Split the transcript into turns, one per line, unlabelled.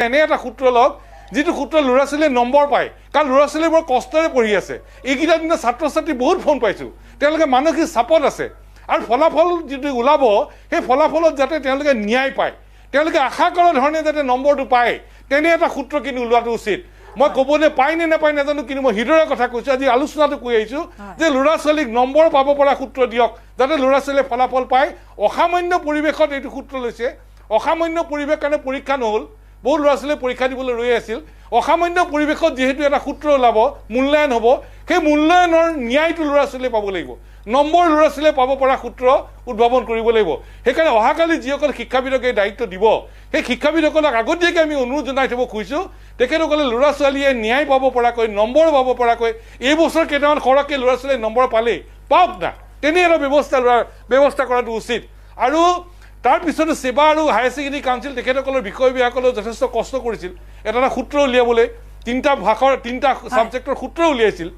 এনে এটা সূত্ৰ লওক যিটো সূত্ৰ ল'ৰা ছোৱালীয়ে নম্বৰ পায় কাৰণ ল'ৰা ছোৱালীয়ে বৰ কষ্টৰে পঢ়ি আছে এইকেইটা দিনত ছাত্ৰ ছাত্ৰী বহুত ফোন পাইছোঁ তেওঁলোকে মানসিক চাপত আছে আৰু ফলাফল যিটো ওলাব সেই ফলাফলত যাতে তেওঁলোকে ন্যায় পায় তেওঁলোকে আশা কৰা ধৰণে যাতে নম্বৰটো পায় তেনে এটা সূত্ৰ কিন্তু ওলোৱাটো উচিত মই ক'বলৈ পাই নে নাপায় নাজানো কিন্তু মই হৃদয়ৰ কথা কৈছোঁ আজি আলোচনাটো কৈ আহিছোঁ যে ল'ৰা ছোৱালীক নম্বৰ পাব পৰা সূত্ৰ দিয়ক যাতে ল'ৰা ছোৱালীয়ে ফলাফল পায় অসামান্য পৰিৱেশত এইটো সূত্ৰ লৈছে অসামান্য পৰিৱেশ কাৰণে পৰীক্ষা নহ'ল বহু ল'ৰা ছোৱালীয়ে পৰীক্ষা দিবলৈ ৰৈ আছিল অসামান্য পৰিৱেশত যিহেতু এটা সূত্ৰ ওলাব মূল্যায়ন হ'ব সেই মূল্যায়নৰ ন্যায়টো ল'ৰা ছোৱালীয়ে পাব লাগিব নম্বৰ ল'ৰা ছোৱালীয়ে পাব পৰা সূত্ৰ উদ্ভাৱন কৰিব লাগিব সেইকাৰণে অহাকালি যিসকল শিক্ষাবিদক এই দায়িত্ব দিব সেই শিক্ষাবিদসকলক আগতীয়াকৈ আমি অনুৰোধ জনাই থ'ব খুজিছোঁ তেখেতসকলে ল'ৰা ছোৱালীয়ে ন্যায় পাব পৰাকৈ নম্বৰ পাব পৰাকৈ এই বছৰ কেইটামান সৰহকৈ ল'ৰা ছোৱালীয়ে নম্বৰ পালেই পাওক না তেনে এটা ব্যৱস্থা কৰাটো উচিত আৰু তাৰপিছতো সেৱা আৰু হায়াৰ ছেকেণ্ডেৰী কাউন্সিল তেখেতসকলৰ বিষয়বিভাগসকলেও যথেষ্ট কষ্ট কৰিছিল এটা সূত্ৰ উলিয়াবলৈ তিনিটা ভাষাৰ তিনিটা ছাবজেক্টৰ সূত্ৰ উলিয়াইছিল